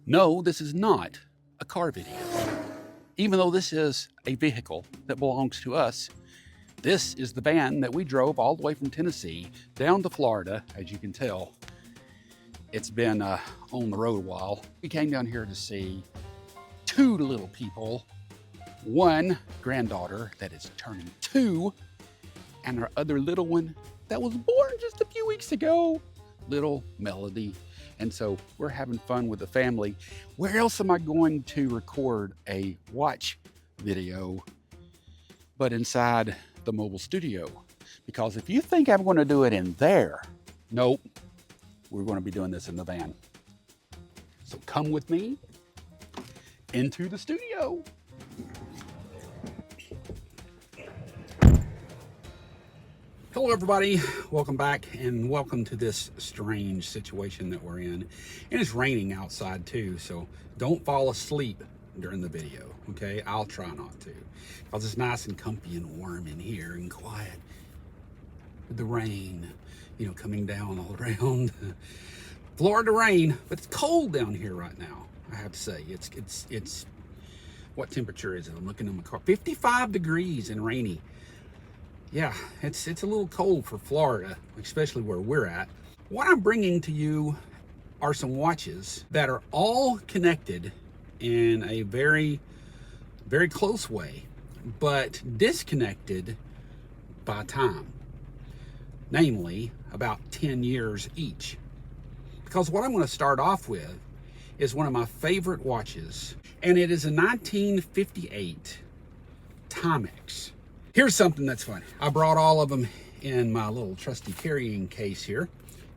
No, this is not a car video. Even though this is a vehicle that belongs to us, this is the van that we drove all the way from Tennessee down to Florida. As you can tell, it's been on the road a while. We came down here to see two little people, one granddaughter that is turning 2, and our other little one that was born just a few weeks ago, little Melody. And so we're having fun with the family. Where else am I going to record a watch video but inside the mobile studio? Because if you think I'm going to do it in there, nope, we're going to be doing this in the van. So come with me into the studio. Hello everybody, welcome back and welcome to this strange situation that we're in. And it's raining outside too, so don't fall asleep during the video, okay? I'll try not to, because it's nice and comfy and warm in here and quiet with the rain, you know, coming down all around. Florida rain, but it's cold down here right now, I have to say. It's what temperature is it? I'm looking at my car, 55 degrees and rainy. Yeah, it's a little cold for Florida, especially where we're at. What I'm bringing to you are some watches that are all connected in a very, very close way, but disconnected by time. Namely, about 10 years each. Because what I'm going to start off with is one of my favorite watches, and it is a 1958 Timex. Here's something that's funny. I brought all of them in my little trusty carrying case here,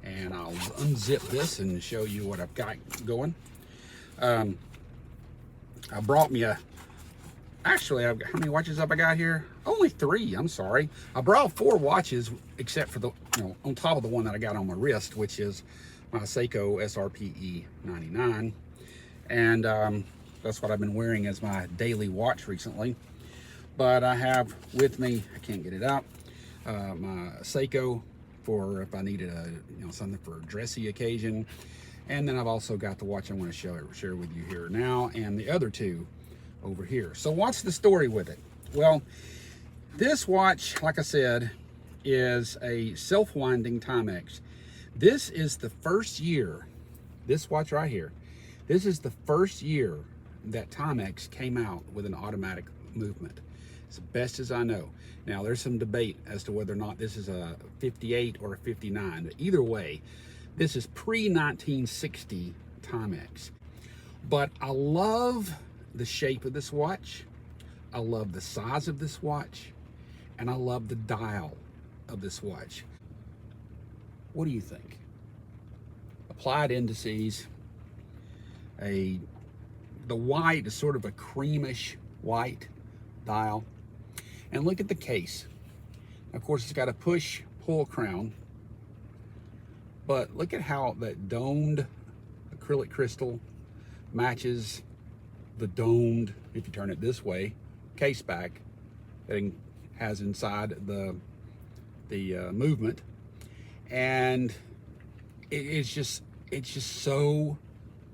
and I'll unzip this and show you what I've got going. I brought me actually, how many watches have I got here? Only 3, I'm sorry. I brought 4 watches, except for the, on top of the one that I got on my wrist, which is my Seiko SRPE 99. And that's what I've been wearing as my daily watch recently. But I have with me, I can't get it out, my Seiko for if I needed something for a dressy occasion. And then I've also got the watch I want to share with you here now, and the other 2 over here. So what's the story with it? Well, this watch, like I said, is a self-winding Timex. This is the first year, this watch right here, this is the first year that Timex came out with an automatic movement. As best as I know. Now, there's some debate as to whether or not this is a 58 or a 59. But either way, this is pre-1960 Timex. But I love the shape of this watch. I love the size of this watch. And I love the dial of this watch. What do you think? Applied indices. The white is sort of a creamish white dial. And look at the case. Of course, it's got a push-pull crown, but look at how that domed acrylic crystal matches the domed, if you turn it this way, case back that it has inside the movement. And it's just so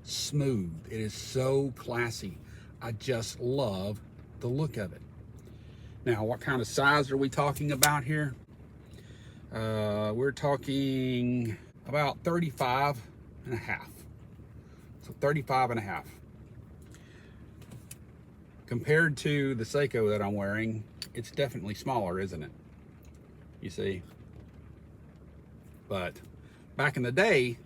smooth. It is so classy. I just love the look of it. Now, what kind of size are we talking about here? We're talking about 35 and a half. So 35 and a half. Compared to the Seiko that I'm wearing, it's definitely smaller, isn't it? You see? But back in the day,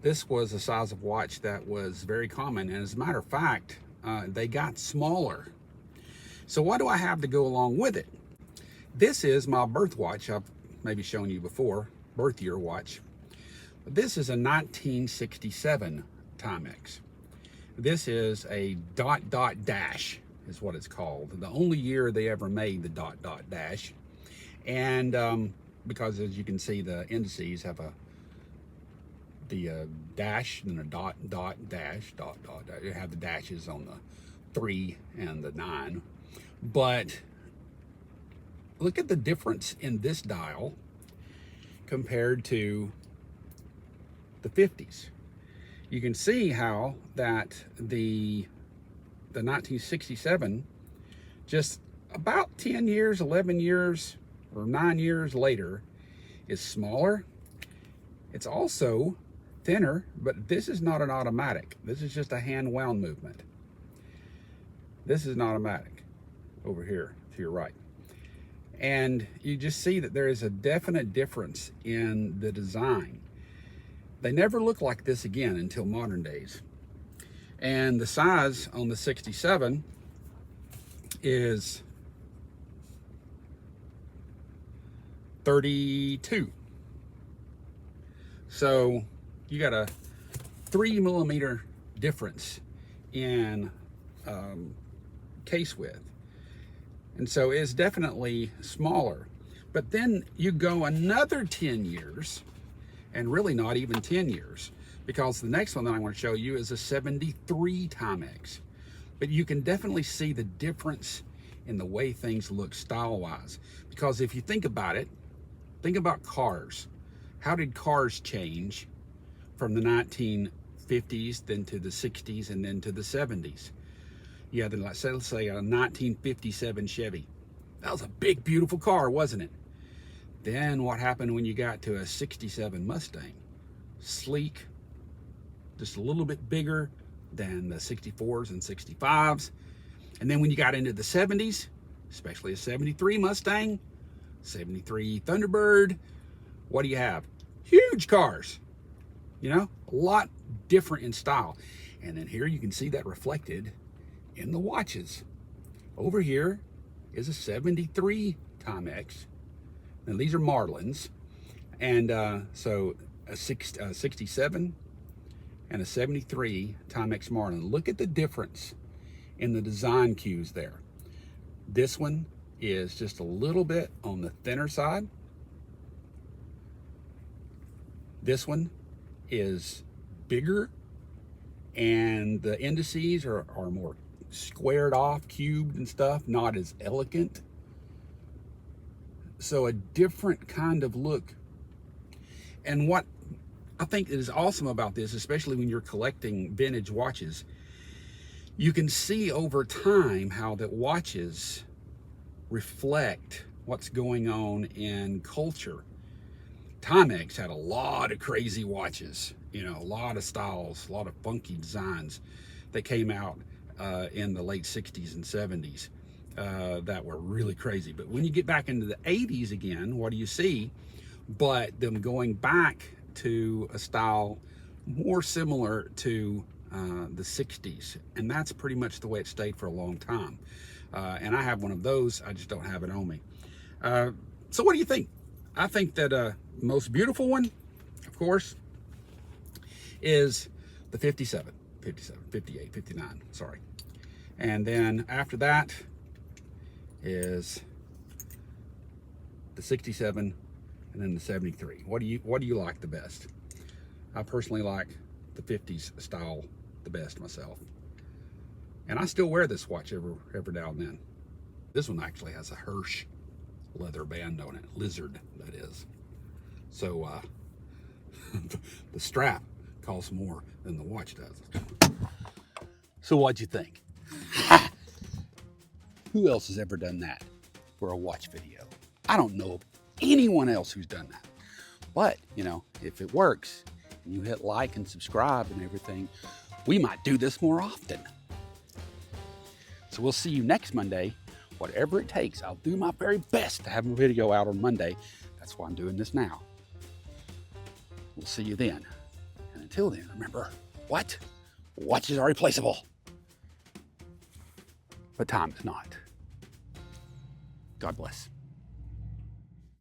this was a size of watch that was very common. And as a matter of fact, they got smaller. So what do I have to go along with it? This is my birth watch. I've maybe shown you before, birth year watch. This is a 1967 Timex. This is a ... dash is what it's called. The only year they ever made the ... dash. And because as you can see, the indices have the dash and a ... dash, ... You have the dashes on the 3 and the 9. But look at the difference in this dial compared to the 50s. you can see how that the 1967, just about 10 years, 11 years, or 9 years later, is smaller. It's also thinner, but this is not an automatic. This is just a hand wound movement. This is an automatic over here to your right. And you just see that there is a definite difference in the design. They never look like this again until modern days. And the size on the 67 is 32. So you got a 3mm difference in case width. And so it's definitely smaller. But then you go another 10 years, and really not even 10 years, because the next one that I want to show you is a 73 Timex. But you can definitely see the difference in the way things look style-wise. Because if you think about it, think about cars. How did cars change from the 1950s, then to the 60s, and then to the 70s? You had, let's say, a 1957 Chevy. That was a big, beautiful car, wasn't it? Then what happened when you got to a 67 Mustang? Sleek, just a little bit bigger than the 64s and 65s. And then when you got into the 70s, especially a 73 Mustang, 73 Thunderbird, what do you have? Huge cars, you know, a lot different in style. And then here you can see that reflected in the watches. Over here is a 73 Timex. Now these are Marlins. And so a 67 and a 73 Timex Marlin. Look at the difference in the design cues there. This one is just a little bit on the thinner side. This one is bigger, and the indices are more squared off, cubed and stuff, not as elegant. So a different kind of look. And what I think is awesome about this, especially when you're collecting vintage watches, you can see over time how that watches reflect what's going on in culture. Timex had a lot of crazy watches, you know, a lot of styles, a lot of funky designs that came out in the late 60s and 70s that were really crazy. But when you get back into the 80s again, what do you see but them going back to a style more similar to the 60s? And that's pretty much the way it stayed for a long time. And I have one of those, I just don't have it on me. So what do you think? I think that most beautiful one, of course, is the 57, 58, 59, sorry. And then after that is the 67 and then the 73. What do you like the best? I personally like the 50s style the best myself. And I still wear this watch every now and then. This one actually has a Hirsch leather band on it, lizard that is. So the strap costs more than the watch does. So what'd you think? Who else has ever done that for a watch video? I don't know of anyone else who's done that. But, you know, if it works and you hit like and subscribe and everything, we might do this more often. So we'll see you next Monday. Whatever it takes, I'll do my very best to have a video out on Monday. That's why I'm doing this now. We'll see you then. And until then, remember, what? Watches are replaceable. But time is not. God bless.